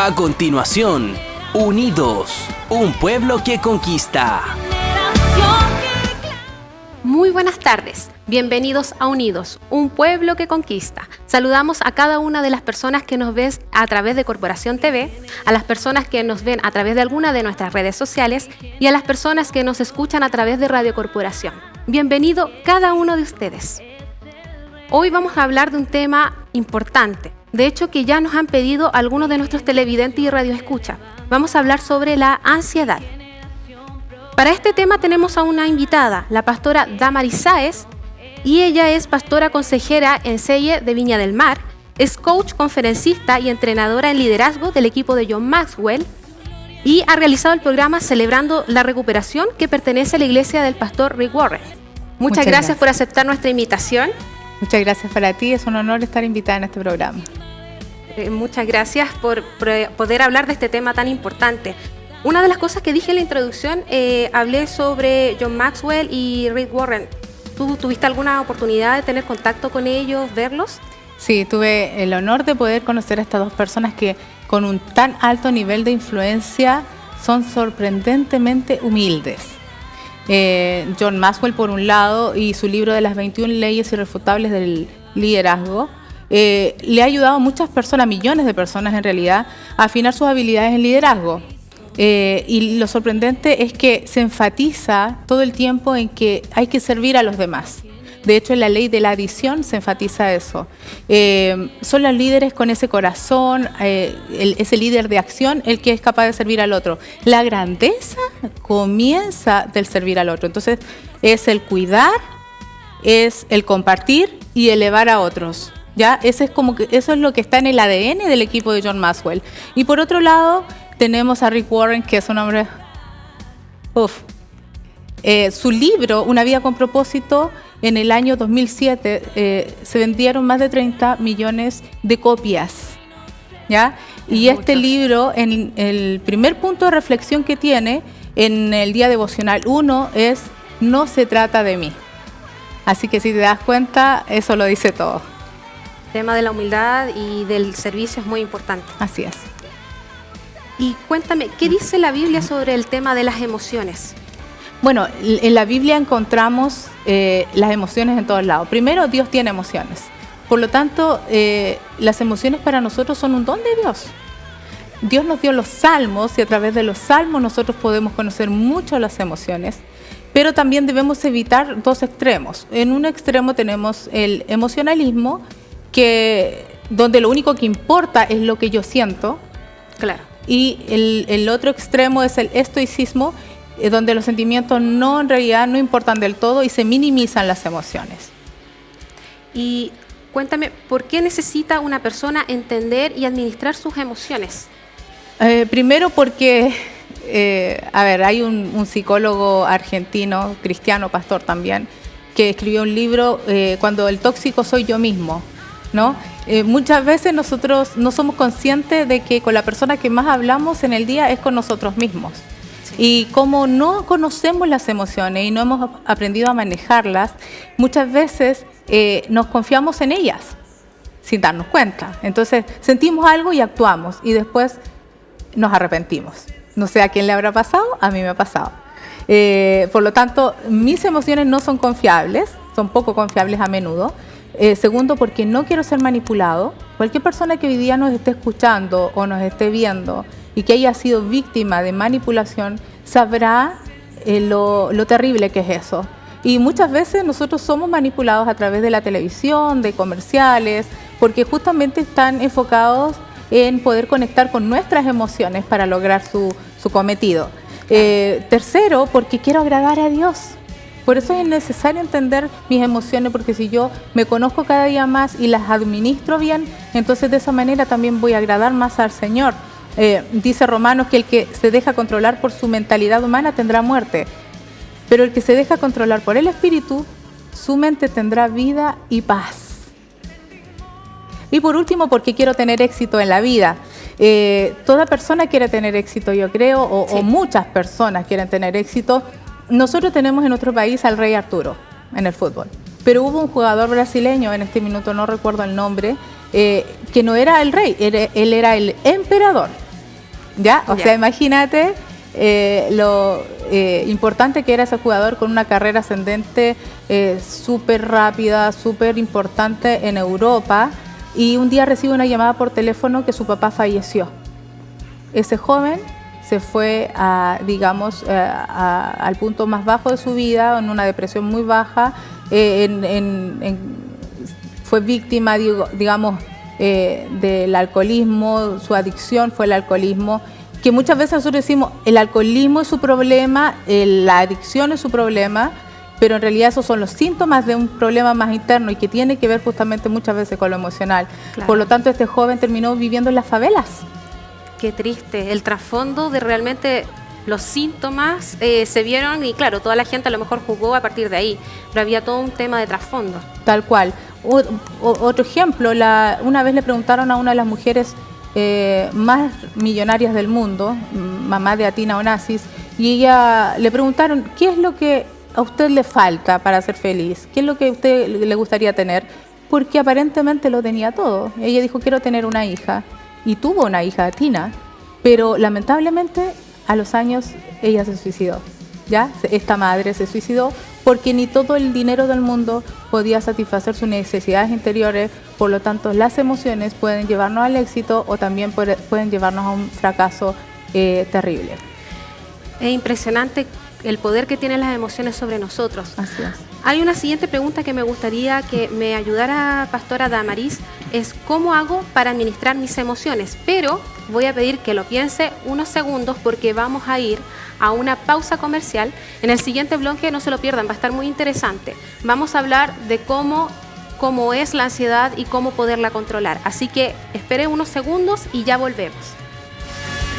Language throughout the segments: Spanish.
A continuación, Unidos, un pueblo que conquista. Muy buenas tardes, bienvenidos a Unidos, un pueblo que conquista. Saludamos a cada una de las personas que nos ven a través de Corporación TV, a las personas que nos ven a través de alguna de nuestras redes sociales y a las personas que nos escuchan a través de Radio Corporación. Bienvenido cada uno de ustedes. Hoy vamos a hablar de un tema importante, de hecho que ya nos han pedido algunos de nuestros televidentes y radioescucha. Vamos a hablar sobre la ansiedad. Para este tema tenemos a una invitada, la pastora Damaris Sáez, y ella es pastora consejera en CEIE de Viña del Mar, es coach, conferencista y entrenadora en liderazgo del equipo de John Maxwell y ha realizado el programa Celebrando la Recuperación que pertenece a la iglesia del pastor Rick Warren. Muchas gracias por aceptar nuestra invitación. Muchas gracias para ti, es un honor estar invitada en este programa. Muchas gracias por poder hablar de este tema tan importante. Una de las cosas que dije en la introducción, hablé sobre John Maxwell y Rick Warren. ¿Tú tuviste alguna oportunidad de tener contacto con ellos, verlos? Sí, tuve el honor de poder conocer a estas dos personas que con un tan alto nivel de influencia son sorprendentemente humildes. John Maxwell, por un lado, y su libro de las 21 leyes irrefutables del liderazgo, le ha ayudado a muchas personas, millones de personas en realidad, a afinar sus habilidades en liderazgo. Y lo sorprendente es que se enfatiza todo el tiempo en que hay que servir a los demás. De hecho, en la ley de la adición se enfatiza eso. Son los líderes con ese corazón, ese líder de acción, el que es capaz de servir al otro. La grandeza comienza del servir al otro. Entonces, es el cuidar, es el compartir y elevar a otros. ¿Ya? Eso es lo que está en el ADN del equipo de John Maxwell. Y por otro lado, tenemos a Rick Warren, que es un hombre... su libro, Una vida con propósito, en el año 2007 se vendieron más de 30 millones de copias. ¿Ya? Y este libro, en el primer punto de reflexión que tiene en el día devocional 1 es No se trata de mí. Así que si te das cuenta, eso lo dice todo. El tema de la humildad y del servicio es muy importante. Así es. Y cuéntame, ¿qué dice la Biblia sobre el tema de las emociones? Bueno, en la Biblia encontramos las emociones en todos lados. Primero, Dios tiene emociones. Por lo tanto, las emociones para nosotros son un don de Dios. Dios nos dio los salmos y a través de los salmos nosotros podemos conocer mucho las emociones, pero también debemos evitar dos extremos. En un extremo tenemos el emocionalismo, donde lo único que importa es lo que yo siento. Claro. Y el otro extremo es el estoicismo, donde los sentimientos en realidad no importan del todo y se minimizan las emociones. Y cuéntame, ¿por qué necesita una persona entender y administrar sus emociones? Primero porque, hay un psicólogo argentino, cristiano, pastor también, que escribió un libro, Cuando el tóxico soy yo mismo, ¿no? Muchas veces nosotros no somos conscientes de que con la persona que más hablamos en el día es con nosotros mismos. Sí. Y como no conocemos las emociones y no hemos aprendido a manejarlas, muchas veces nos confiamos en ellas sin darnos cuenta. Entonces sentimos algo y actuamos y después nos arrepentimos. No sé a quién le habrá pasado, a mí me ha pasado. Por lo tanto, mis emociones no son confiables, son poco confiables a menudo. Segundo, porque no quiero ser manipulado. Cualquier persona que hoy día nos esté escuchando o nos esté viendo y que haya sido víctima de manipulación sabrá lo terrible que es eso. Y muchas veces nosotros somos manipulados a través de la televisión, de comerciales, porque justamente están enfocados en poder conectar con nuestras emociones para lograr su cometido. Tercero, porque quiero agradar a Dios. Por eso es necesario entender mis emociones, porque si yo me conozco cada día más y las administro bien, entonces de esa manera también voy a agradar más al Señor. Dice Romanos que el que se deja controlar por su mentalidad humana tendrá muerte, pero el que se deja controlar por el Espíritu, su mente tendrá vida y paz. Y por último, porque quiero tener éxito en la vida. Toda persona quiere tener éxito, yo creo, o muchas personas quieren tener éxito. Nosotros tenemos en nuestro país al Rey Arturo en el fútbol, pero hubo un jugador brasileño, en este minuto no recuerdo el nombre, que no era el rey, él era el emperador. ¿Ya? O Ya. sea, imagínate lo importante que era ese jugador con una carrera ascendente súper rápida, súper importante en Europa, y un día recibe una llamada por teléfono que su papá falleció. Ese joven se fue al punto más bajo de su vida, en una depresión muy baja, fue víctima, digamos, del alcoholismo. Su adicción fue el alcoholismo, que muchas veces nosotros decimos el alcoholismo es su problema, la adicción es su problema, pero en realidad esos son los síntomas de un problema más interno y que tiene que ver justamente muchas veces con lo emocional. Claro. Por lo tanto, este joven terminó viviendo en las favelas. Qué triste. El trasfondo de realmente los síntomas se vieron y claro, toda la gente a lo mejor jugó a partir de ahí, pero había todo un tema de trasfondo. Tal cual. Otro ejemplo, una vez le preguntaron a una de las mujeres más millonarias del mundo, mamá de Atina Onassis, y ella le preguntaron, ¿qué es lo que a usted le falta para ser feliz? ¿Qué es lo que a usted le gustaría tener? Porque aparentemente lo tenía todo. Ella dijo, quiero tener una hija. Y tuvo una hija, Atina, pero lamentablemente a los años ella se suicidó. ¿Ya? Esta madre se suicidó porque ni todo el dinero del mundo podía satisfacer sus necesidades interiores. Por lo tanto, las emociones pueden llevarnos al éxito o también pueden llevarnos a un fracaso terrible. Es impresionante el poder que tienen las emociones sobre nosotros. Así es. Hay una siguiente pregunta que me gustaría que me ayudara Pastora Damaris, es ¿cómo hago para administrar mis emociones? Pero voy a pedir que lo piense unos segundos porque vamos a ir a una pausa comercial. En el siguiente bloque, no se lo pierdan, va a estar muy interesante. Vamos a hablar de cómo es la ansiedad y cómo poderla controlar. Así que espere unos segundos y ya volvemos.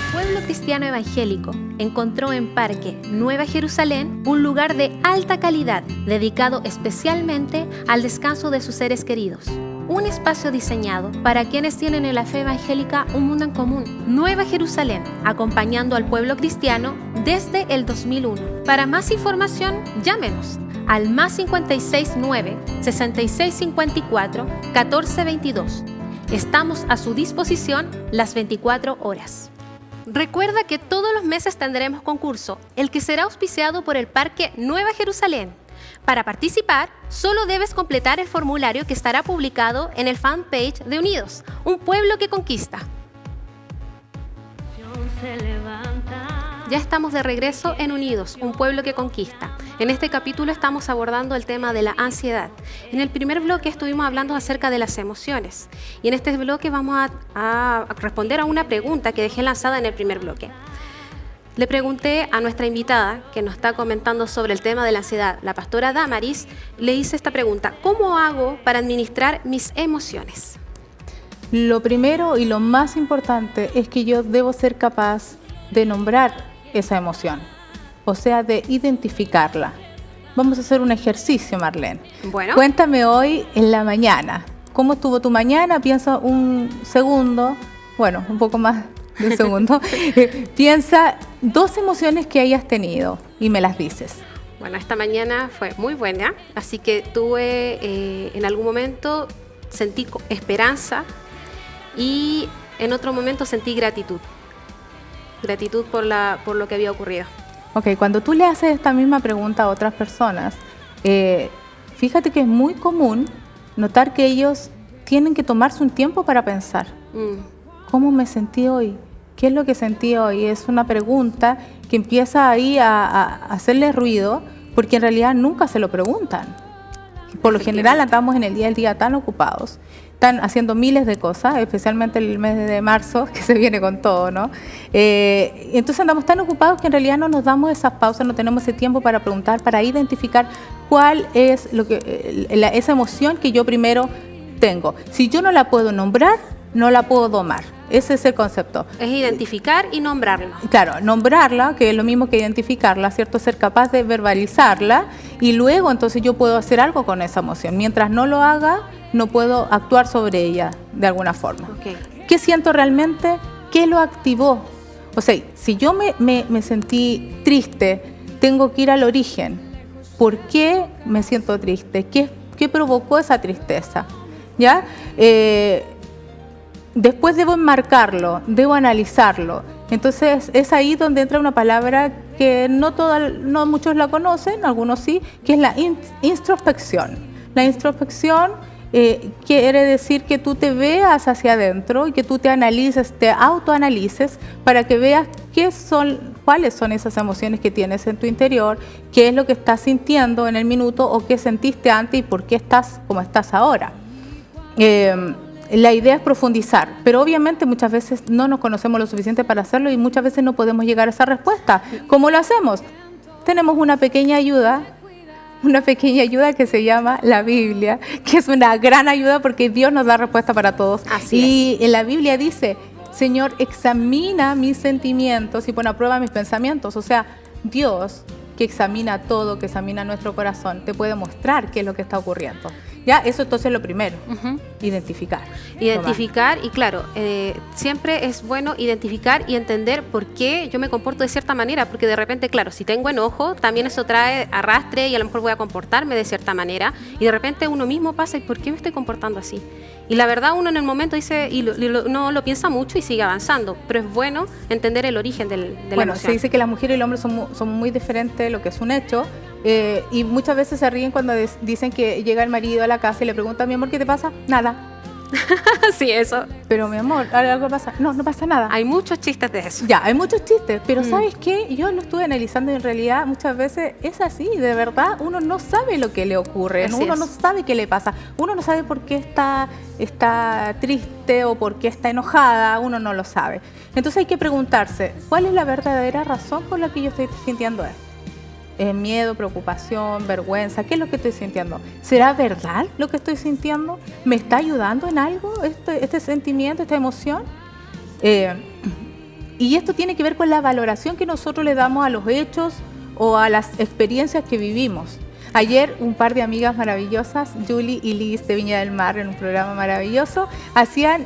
El pueblo cristiano evangélico encontró en Parque Nueva Jerusalén un lugar de alta calidad dedicado especialmente al descanso de sus seres queridos. Un espacio diseñado para quienes tienen en la fe evangélica un mundo en común. Nueva Jerusalén, acompañando al pueblo cristiano desde el 2001. Para más información, llámenos al +569 6654 1422. Estamos a su disposición las 24 horas. Recuerda que todos los meses tendremos concurso, el que será auspiciado por el Parque Nueva Jerusalén. Para participar, solo debes completar el formulario que estará publicado en el fanpage de Unidos, un pueblo que conquista. Ya estamos de regreso en Unidos, un pueblo que conquista. En este capítulo estamos abordando el tema de la ansiedad. En el primer bloque estuvimos hablando acerca de las emociones. Y en este bloque vamos a responder a una pregunta que dejé lanzada en el primer bloque. Le pregunté a nuestra invitada, que nos está comentando sobre el tema de la ansiedad, la pastora Damaris, le hice esta pregunta: ¿cómo hago para administrar mis emociones? Lo primero y lo más importante es que yo debo ser capaz de nombrar esa emoción, o sea, de identificarla. Vamos a hacer un ejercicio, Marlene. Bueno. Cuéntame hoy en la mañana. ¿Cómo estuvo tu mañana? Piensa un segundo, bueno, un poco más de un segundo. Piensa 2 emociones que hayas tenido y me las dices. Bueno, esta mañana fue muy buena, así que tuve, en algún momento sentí esperanza y en otro momento sentí gratitud. Gratitud por lo que había ocurrido. Ok, cuando tú le haces esta misma pregunta a otras personas, fíjate que es muy común notar que ellos tienen que tomarse un tiempo para pensar. ¿Cómo me sentí hoy? ¿Qué es lo que sentí hoy? Es una pregunta que empieza ahí a hacerle ruido, porque en realidad nunca se lo preguntan. Por lo general andamos en el día al día tan ocupados, están haciendo miles de cosas, especialmente el mes de marzo, que se viene con todo, ¿no? Entonces andamos tan ocupados que en realidad no nos damos esas pausas, no tenemos ese tiempo para preguntar, para identificar cuál es esa emoción que yo primero tengo. Si yo no la puedo nombrar, no la puedo domar. Ese es el concepto. Es identificar y nombrarlo. Claro, nombrarla, que es lo mismo que identificarla, ¿cierto? Ser capaz de verbalizarla y luego entonces yo puedo hacer algo con esa emoción. Mientras no lo haga, no puedo actuar sobre ella de alguna forma. Okay. ¿Qué siento realmente? ¿Qué lo activó? O sea, si yo me sentí triste, tengo que ir al origen. ¿Por qué me siento triste? ¿Qué provocó esa tristeza? ¿Ya? Después debo enmarcarlo, debo analizarlo. Entonces es ahí donde entra una palabra que no muchos la conocen, algunos sí, que es la introspección. La introspección quiere decir que tú te veas hacia adentro y que tú te analices, te autoanalices para que veas cuáles son esas emociones que tienes en tu interior, qué es lo que estás sintiendo en el minuto o qué sentiste antes y por qué estás como estás ahora. La idea es profundizar, pero obviamente muchas veces no nos conocemos lo suficiente para hacerlo y muchas veces no podemos llegar a esa respuesta. ¿Cómo lo hacemos? Tenemos una pequeña ayuda que se llama la Biblia, que es una gran ayuda porque Dios nos da respuesta para todos. Así es. En la Biblia dice, Señor, examina mis sentimientos y pon a prueba mis pensamientos. O sea, Dios, que examina todo, que examina nuestro corazón, te puede mostrar qué es lo que está ocurriendo. Ya, eso entonces es lo primero, identificar. Identificar y claro, siempre es bueno identificar y entender por qué yo me comporto de cierta manera, porque de repente, claro, si tengo enojo, también eso trae arrastre y a lo mejor voy a comportarme de cierta manera y de repente uno mismo pasa, ¿y por qué me estoy comportando así? Y la verdad uno en el momento dice, no lo piensa mucho y sigue avanzando, pero es bueno entender el origen de la emoción. Bueno, se dice que las mujeres y el hombre son muy diferentes, lo que es un hecho, y muchas veces se ríen cuando dicen que llega el marido a la casa y le pregunta, mi amor, ¿qué te pasa? Nada. Sí, eso. Pero mi amor, ¿algo pasa? No pasa nada. Hay muchos chistes de eso. Ya, hay muchos chistes, pero ¿sabes qué? Yo lo estuve analizando y en realidad muchas veces es así, de verdad, uno no sabe lo que le ocurre, uno no sabe qué le pasa, uno no sabe por qué está triste o por qué está enojada, uno no lo sabe. Entonces hay que preguntarse, ¿cuál es la verdadera razón por la que yo estoy sintiendo esto? Miedo, preocupación, vergüenza, ¿qué es lo que estoy sintiendo? ¿Será verdad lo que estoy sintiendo? ¿Me está ayudando en algo este sentimiento, esta emoción? Y esto tiene que ver con la valoración que nosotros le damos a los hechos o a las experiencias que vivimos. Ayer un par de amigas maravillosas, Julie y Liz de Viña del Mar, en un programa maravilloso, hacían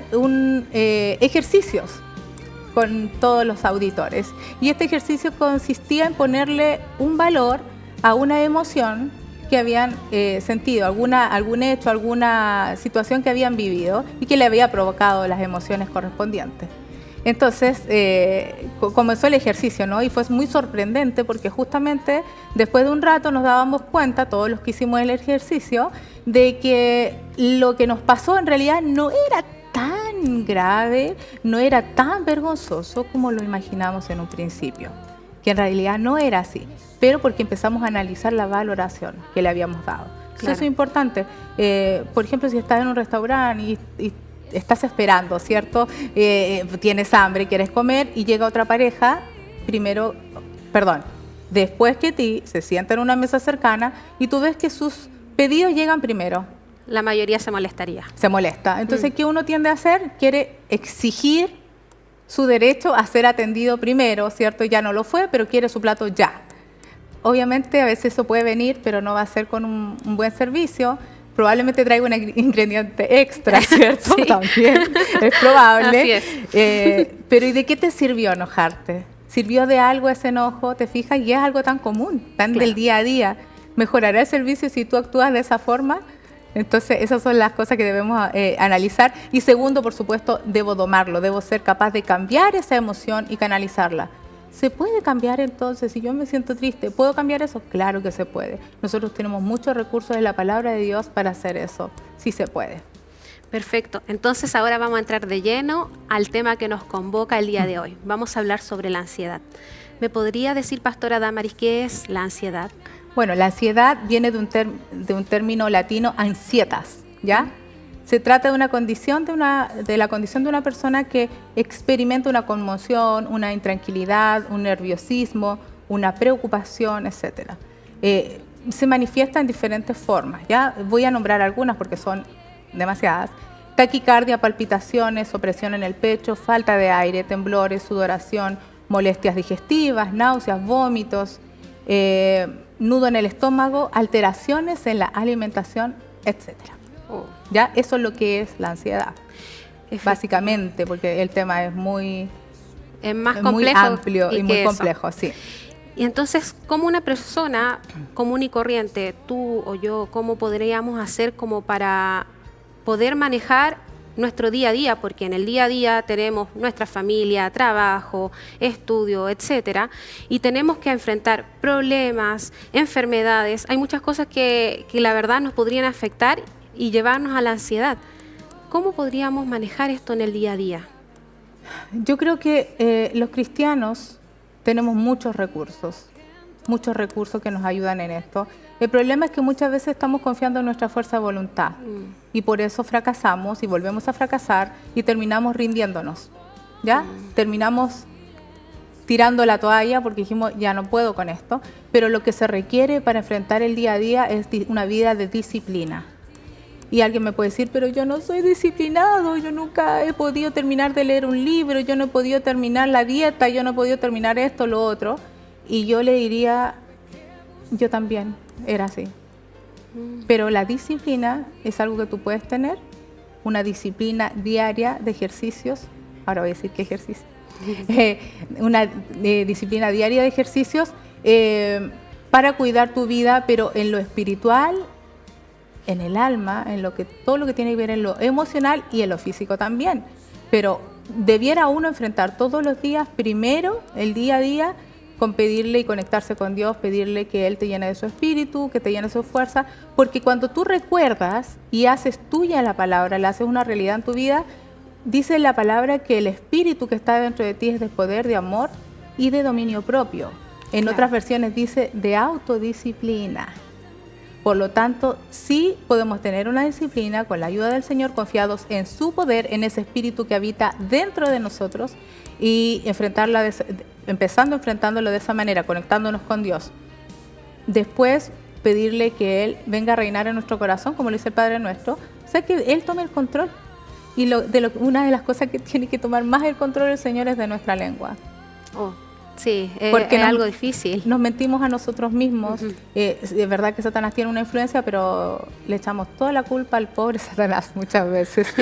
ejercicios con todos los auditores. Y este ejercicio consistía en ponerle un valor a una emoción que habían sentido, algún hecho, alguna situación que habían vivido y que le había provocado las emociones correspondientes. Entonces comenzó el ejercicio, ¿no? Y fue muy sorprendente porque justamente después de un rato nos dábamos cuenta, todos los que hicimos el ejercicio, de que lo que nos pasó en realidad no era tan grave, no era tan vergonzoso como lo imaginamos en un principio, que en realidad no era así, pero porque empezamos a analizar la valoración que le habíamos dado. Claro. Eso es importante. Por ejemplo, si estás en un restaurante y estás esperando, ¿cierto? Tienes hambre, quieres comer y llega otra pareja, después que ti, se sienta en una mesa cercana y tú ves que sus pedidos llegan primero. La mayoría se molestaría. Se molesta. Entonces, ¿qué uno tiende a hacer? Quiere exigir su derecho a ser atendido primero, ¿cierto? Ya no lo fue, pero quiere su plato ya. Obviamente, a veces eso puede venir, pero no va a ser con un buen servicio. Probablemente traiga un ingrediente extra, ¿cierto? Sí. También es probable. Así es. Pero ¿y de qué te sirvió enojarte? ¿Sirvió de algo ese enojo? ¿Te fijas? Y es algo tan común, tan del día a día. ¿Mejorará el servicio si tú actúas de esa forma? Entonces, esas son las cosas que debemos analizar. Y segundo, por supuesto, debo domarlo, debo ser capaz de cambiar esa emoción y canalizarla. ¿Se puede cambiar entonces? Si yo me siento triste, ¿puedo cambiar eso? Claro que se puede. Nosotros tenemos muchos recursos en la palabra de Dios para hacer eso. Sí se puede. Perfecto. Entonces, ahora vamos a entrar de lleno al tema que nos convoca el día de hoy. Vamos a hablar sobre la ansiedad. ¿Me podría decir, pastora Damaris, qué es la ansiedad? Bueno, la ansiedad viene de un término latino, ansietas, ¿ya? Se trata de una condición de la condición de una persona que experimenta una conmoción, una intranquilidad, un nerviosismo, una preocupación, etc. Se manifiesta en diferentes formas, ¿ya? Voy a nombrar algunas porque son demasiadas. Taquicardia, palpitaciones, opresión en el pecho, falta de aire, temblores, sudoración, molestias digestivas, náuseas, vómitos, nudo en el estómago, alteraciones en la alimentación, etc. ¿Ya? Eso es lo que es la ansiedad, básicamente, porque el tema es muy amplio y muy complejo, sí. Y entonces, ¿cómo una persona común y corriente, tú o yo, cómo podríamos hacer como para poder manejar nuestro día a día, porque en el día a día tenemos nuestra familia, trabajo, estudio, etcétera, y tenemos que enfrentar problemas, enfermedades. Hay muchas cosas que la verdad nos podrían afectar y llevarnos a la ansiedad. ¿Cómo podríamos manejar esto en el día a día? Yo creo que los cristianos tenemos muchos recursos que nos ayudan en esto. El problema es que muchas veces estamos confiando en nuestra fuerza de voluntad y por eso fracasamos y volvemos a fracasar y terminamos rindiéndonos, ¿ya? Terminamos tirando la toalla porque dijimos, ya no puedo con esto, pero lo que se requiere para enfrentar el día a día es una vida de disciplina. Y alguien me puede decir, pero yo no soy disciplinado, yo nunca he podido terminar de leer un libro, yo no he podido terminar la dieta, yo no he podido terminar esto, lo otro. Y yo le diría, yo también era así. Pero la disciplina es algo que tú puedes tener, una disciplina diaria de ejercicios. Ahora voy a decir qué ejercicio. Una disciplina diaria de ejercicios para cuidar tu vida, pero en lo espiritual, en el alma, en todo lo que tiene que ver en lo emocional y en lo físico también. Pero debiera uno enfrentar todos los días, primero, el día a día, con pedirle y conectarse con Dios, pedirle que Él te llene de su espíritu, que te llene de su fuerza, porque cuando tú recuerdas y haces tuya la palabra, la haces una realidad en tu vida, dice la palabra que el espíritu que está dentro de ti es de poder, de amor y de dominio propio. En otras versiones dice de autodisciplina. Por lo tanto, sí podemos tener una disciplina con la ayuda del Señor, confiados en su poder, en ese espíritu que habita dentro de nosotros y enfrentándolo de esa manera, conectándonos con Dios. Después, pedirle que Él venga a reinar en nuestro corazón, como lo dice el Padre Nuestro, o sea, que Él tome el control. Y una de las cosas que tiene que tomar más el control el Señor es de nuestra lengua. Oh. Sí, porque es algo difícil. Nos mentimos a nosotros mismos. Es verdad que Satanás tiene una influencia, pero le echamos toda la culpa al pobre Satanás muchas veces,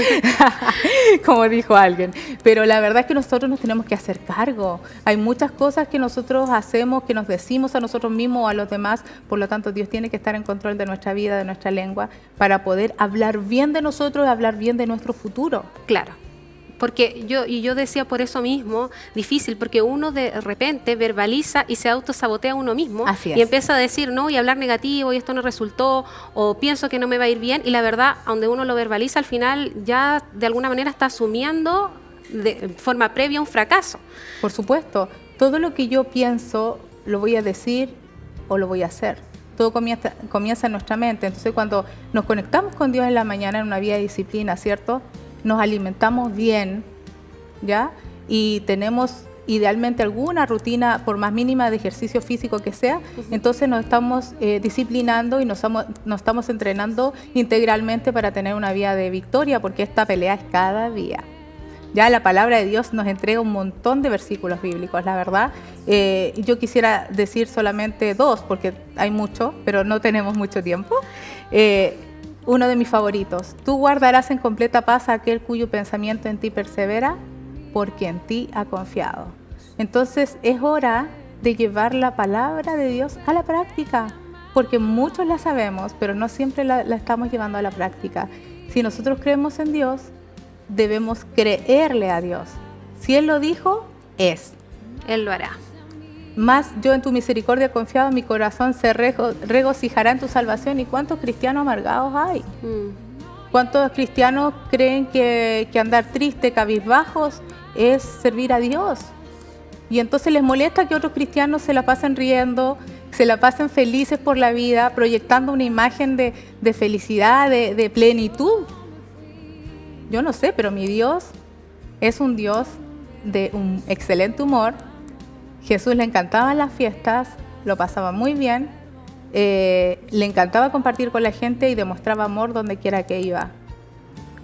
como dijo alguien. Pero la verdad es que nosotros nos tenemos que hacer cargo. Hay muchas cosas que nosotros hacemos, que nos decimos a nosotros mismos o a los demás. Por lo tanto, Dios tiene que estar en control de nuestra vida, de nuestra lengua, para poder hablar bien de nosotros y hablar bien de nuestro futuro. Claro. Porque yo decía por eso mismo, difícil, porque uno de repente verbaliza y se autosabotea a uno mismo. Así es. Y empieza a decir, no, y hablar negativo, y esto no resultó, o pienso que no me va a ir bien, y la verdad, donde uno lo verbaliza, al final ya de alguna manera está asumiendo de forma previa un fracaso. Por supuesto, todo lo que yo pienso lo voy a decir o lo voy a hacer. Todo comienza en nuestra mente. Entonces, cuando nos conectamos con Dios en la mañana en una vida de disciplina, ¿cierto?, nos alimentamos bien, ¿ya? Y tenemos idealmente alguna rutina, por más mínima de ejercicio físico que sea, entonces nos estamos disciplinando y nos estamos entrenando integralmente para tener una vida de victoria, porque esta pelea es cada día. Ya la palabra de Dios nos entrega un montón de versículos bíblicos, la verdad. Yo quisiera decir solamente 2, porque hay mucho, pero no tenemos mucho tiempo. Uno de mis favoritos: tú guardarás en completa paz a aquel cuyo pensamiento en ti persevera, porque en ti ha confiado. Entonces es hora de llevar la palabra de Dios a la práctica, porque muchos la sabemos, pero no siempre la estamos llevando a la práctica. Si nosotros creemos en Dios, debemos creerle a Dios. Si Él lo dijo, es. Él lo hará. Más yo en tu misericordia confiado, mi corazón se regocijará en tu salvación. ¿Y cuántos cristianos amargados hay? ¿Cuántos cristianos creen que andar triste, cabizbajos, es servir a Dios? Y entonces les molesta que otros cristianos se la pasen riendo, se la pasen felices por la vida, proyectando una imagen de felicidad, de plenitud. Yo no sé, pero mi Dios es un Dios de un excelente humor. Jesús le encantaban las fiestas, lo pasaba muy bien, le encantaba compartir con la gente y demostraba amor donde quiera que iba.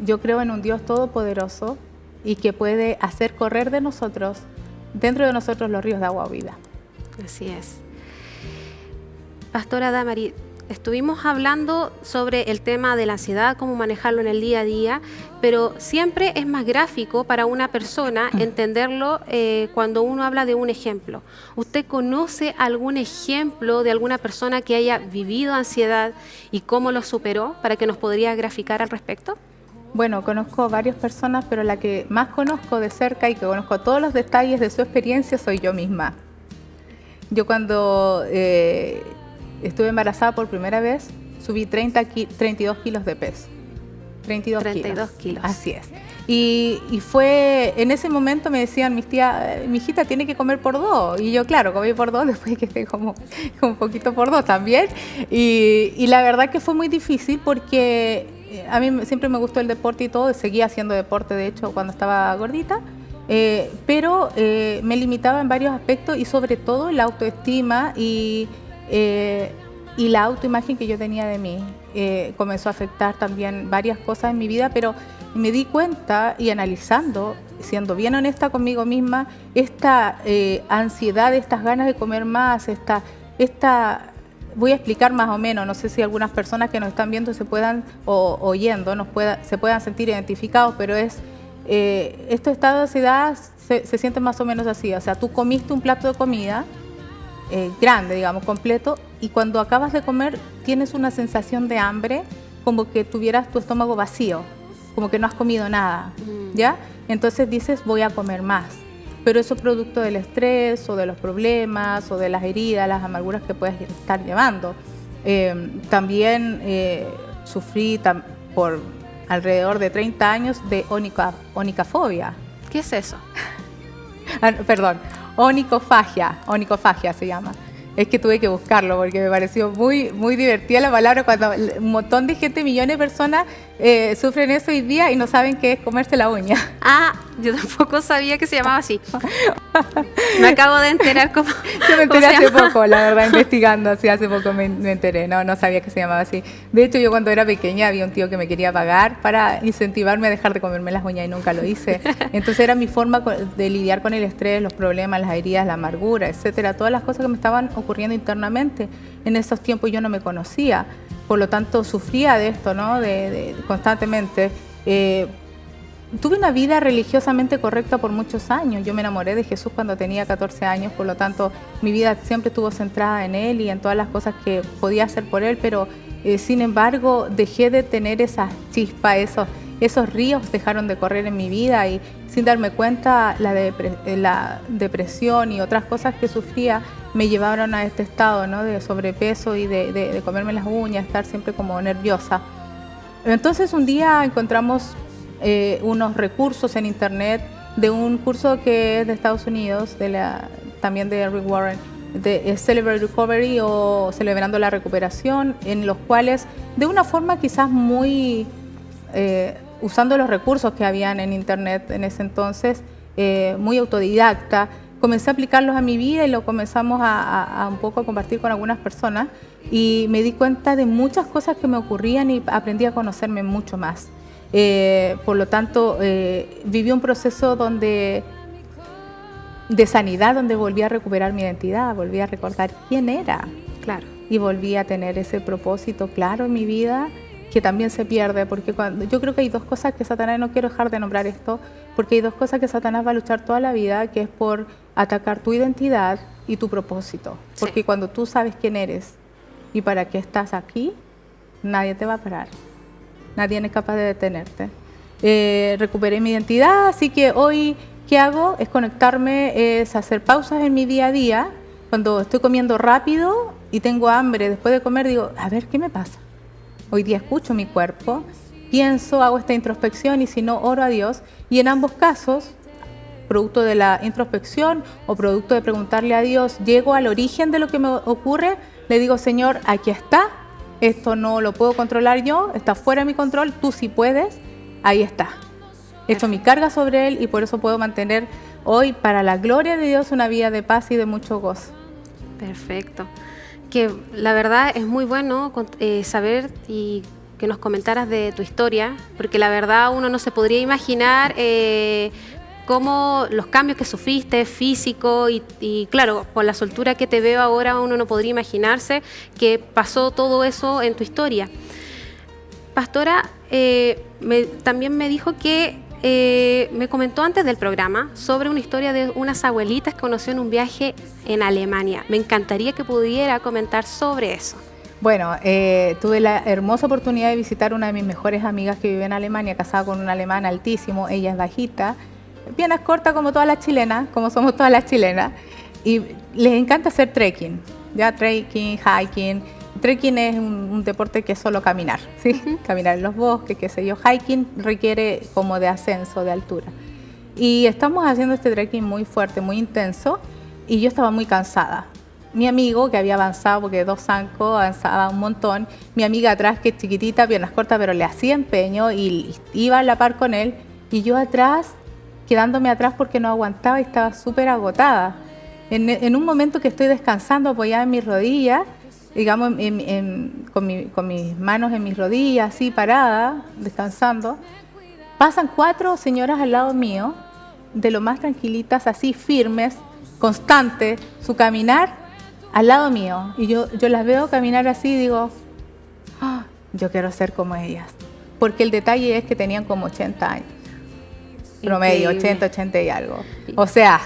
Yo creo en un Dios todopoderoso y que puede hacer correr dentro de nosotros los ríos de agua o vida. Así es. Pastora Damari, estuvimos hablando sobre el tema de la ansiedad, cómo manejarlo en el día a día, pero siempre es más gráfico para una persona entenderlo cuando uno habla de un ejemplo. ¿Usted conoce algún ejemplo de alguna persona que haya vivido ansiedad y cómo lo superó, para que nos podría graficar al respecto? Bueno, conozco varias personas, pero la que más conozco de cerca y que conozco todos los detalles de su experiencia soy yo misma. Yo cuando estuve embarazada por primera vez, subí 32 kilos de peso. 32 kilos. Así es. Y fue, en ese momento me decían mis tías, mi hijita tiene que comer por dos. Y yo, claro, comí por dos, después que esté como un poquito por dos también. Y la verdad que fue muy difícil porque a mí siempre me gustó el deporte y todo, seguía haciendo deporte de hecho cuando estaba gordita, pero me limitaba en varios aspectos y sobre todo la autoestima y la autoimagen que yo tenía de mí. Comenzó a afectar también varias cosas en mi vida, pero me di cuenta y analizando, siendo bien honesta conmigo misma, esta ansiedad, estas ganas de comer más, esta voy a explicar más o menos, no sé si algunas personas que nos están viendo se puedan, o oyendo, se puedan sentir identificados, pero este estado de ansiedad se siente más o menos así. O sea, tú comiste un plato de comida grande, digamos, completo, y cuando acabas de comer tienes una sensación de hambre, como que tuvieras tu estómago vacío, como que no has comido nada, ¿ya? Entonces dices, voy a comer más. Pero eso es producto del estrés o de los problemas o de las heridas, las amarguras que puedes estar llevando. También sufrí por alrededor de 30 años de onicafobia. ¿Qué es eso? Perdón, onicofagia se llama. Es que tuve que buscarlo porque me pareció muy, muy divertida la palabra cuando un montón de gente, millones de personas sufren eso hoy día y no saben qué es comerse la uña. Ah, yo tampoco sabía que se llamaba así. Me acabo de enterar cómo. Yo me enteré hace poco, la verdad, investigando, así hace poco me enteré, no sabía que se llamaba así. De hecho, yo cuando era pequeña había un tío que me quería pagar para incentivarme a dejar de comerme las uñas y nunca lo hice. Entonces era mi forma de lidiar con el estrés, los problemas, las heridas, la amargura, etcétera, todas las cosas que me estaban ocurriendo internamente. En esos tiempos yo no me conocía, por lo tanto sufría de esto, ¿no? De constantemente. Tuve una vida religiosamente correcta por muchos años. Yo me enamoré de Jesús cuando tenía 14 años, por lo tanto mi vida siempre estuvo centrada en Él y en todas las cosas que podía hacer por Él, pero sin embargo dejé de tener esa chispa, esos ríos dejaron de correr en mi vida y sin darme cuenta la depresión y otras cosas que sufría me llevaron a este estado, ¿no? De sobrepeso y de comerme las uñas, estar siempre como nerviosa. Entonces un día encontramos unos recursos en internet de un curso que es de Estados Unidos, también de Rick Warren, de Celebrate Recovery o Celebrando la Recuperación, en los cuales de una forma quizás muy usando los recursos que habían en internet en ese entonces, muy autodidacta, comencé a aplicarlos a mi vida y lo comenzamos a un poco a compartir con algunas personas y me di cuenta de muchas cosas que me ocurrían y aprendí a conocerme mucho más. Por lo tanto, viví un proceso de sanidad, donde volví a recuperar mi identidad, volví a recordar quién era. Claro. Y volví a tener ese propósito claro en mi vida, que también se pierde, porque yo creo que hay dos cosas que Satanás, no quiero dejar de nombrar esto, porque hay dos cosas que Satanás va a luchar toda la vida, que es por atacar tu identidad y tu propósito. Porque cuando tú sabes quién eres y para qué estás aquí, nadie te va a parar. Nadie es capaz de detenerte. Recuperé mi identidad, así que hoy, ¿qué hago? Es conectarme, es hacer pausas en mi día a día. Cuando estoy comiendo rápido y tengo hambre, después de comer digo, a ver, ¿qué me pasa? Hoy día escucho mi cuerpo, pienso, hago esta introspección y si no, oro a Dios. Y en ambos casos, producto de la introspección o producto de preguntarle a Dios, llego al origen de lo que me ocurre, le digo, Señor, aquí está. Esto no lo puedo controlar yo, está fuera de mi control, tú sí puedes, ahí está. He hecho mi carga sobre Él y por eso puedo mantener hoy, para la gloria de Dios, una vida de paz y de mucho gozo. Perfecto. Que la verdad es muy bueno saber y que nos comentaras de tu historia, porque la verdad uno no se podría imaginar cómo los cambios que sufriste físico y claro, con la soltura que te veo ahora uno no podría imaginarse que pasó todo eso en tu historia. Pastora, también me dijo que me comentó antes del programa sobre una historia de unas abuelitas que conoció en un viaje en Alemania. Me encantaría que pudiera comentar sobre eso. Bueno, tuve la hermosa oportunidad de visitar una de mis mejores amigas que vive en Alemania, casada con un alemán altísimo. Ella es bajita, piernas cortas como todas las chilenas, como somos todas las chilenas, y les encanta hacer trekking, ya trekking, hiking. Trekking es un deporte que es solo caminar, ¿sí? Caminar en los bosques, qué sé yo. Hiking requiere como de ascenso, de altura. Y estamos haciendo este trekking muy fuerte, muy intenso, y yo estaba muy cansada. Mi amigo, que había avanzado, porque 2 zancos, avanzaba un montón. Mi amiga atrás, que es chiquitita, piernas cortas, pero le hacía empeño y iba a la par con él. Y yo atrás, quedándome atrás porque no aguantaba y estaba súper agotada. En un momento que estoy descansando, apoyada en mis rodillas, digamos, con mis manos en mis rodillas, así parada, descansando, pasan 4 señoras al lado mío, de lo más tranquilitas, así firmes, constantes, su caminar al lado mío. Y yo las veo caminar así y digo, "Ah, yo quiero ser como ellas". Porque el detalle es que tenían como 80 años, promedio, 80 y algo. O sea,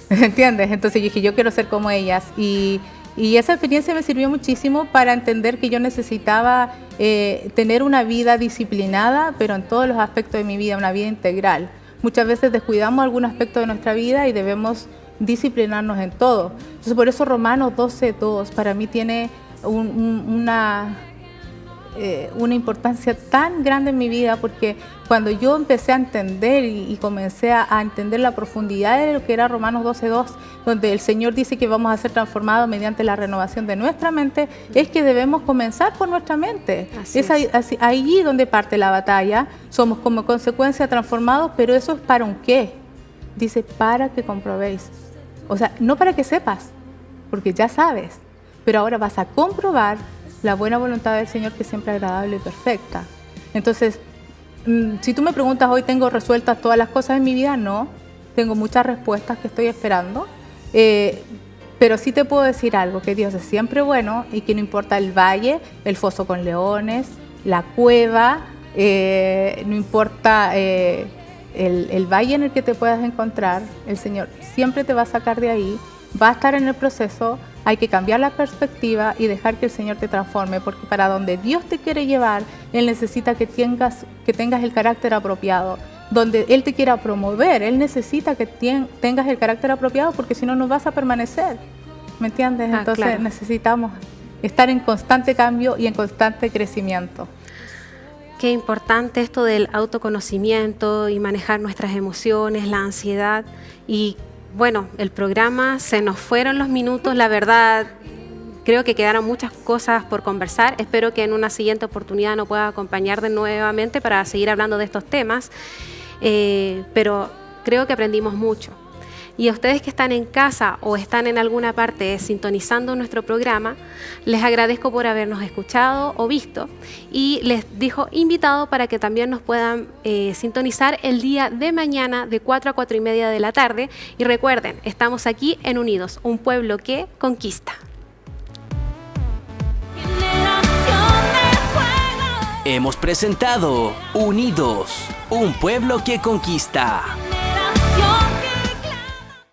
¿entiendes? Entonces yo dije, yo quiero ser como ellas. Y esa experiencia me sirvió muchísimo para entender que yo necesitaba tener una vida disciplinada, pero en todos los aspectos de mi vida, una vida integral. Muchas veces descuidamos algún aspecto de nuestra vida y debemos disciplinarnos en todo. Entonces, por eso Romanos 12:2 para mí tiene una importancia tan grande en mi vida, porque cuando yo empecé a entender y comencé a entender la profundidad de lo que era Romanos 12:2, donde el Señor dice que vamos a ser transformados mediante la renovación de nuestra mente, es que debemos comenzar por nuestra mente. Es ahí donde parte la batalla. Somos como consecuencia transformados, pero eso es para un qué. Dice, para que comprobéis. O sea, no para que sepas, porque ya sabes, pero ahora vas a comprobar la buena voluntad del Señor, que es siempre agradable y perfecta. Entonces, si tú me preguntas, ¿hoy tengo resueltas todas las cosas en mi vida? No, tengo muchas respuestas que estoy esperando, pero sí te puedo decir algo, que Dios es siempre bueno y que no importa el valle, el foso con leones, la cueva, no importa el valle en el que te puedas encontrar, el Señor siempre te va a sacar de ahí, va a estar en el proceso. Hay que cambiar la perspectiva y dejar que el Señor te transforme, porque para donde Dios te quiere llevar, Él necesita que tengas el carácter apropiado. Donde Él te quiera promover, Él necesita que tengas el carácter apropiado, porque si no, no vas a permanecer. ¿Me entiendes? Entonces claro, necesitamos estar en constante cambio y en constante crecimiento. Qué importante esto del autoconocimiento y manejar nuestras emociones, la ansiedad. Y bueno, el programa, se nos fueron los minutos, la verdad, creo que quedaron muchas cosas por conversar. Espero que en una siguiente oportunidad nos pueda acompañar de nuevamente para seguir hablando de estos temas, pero creo que aprendimos mucho. Y a ustedes que están en casa o están en alguna parte sintonizando nuestro programa, les agradezco por habernos escuchado o visto, y les dejo invitado para que también nos puedan sintonizar el día de mañana de 4 a 4 y media de la tarde. Y recuerden, estamos aquí en Unidos, un pueblo que conquista. Hemos presentado Unidos, un pueblo que conquista.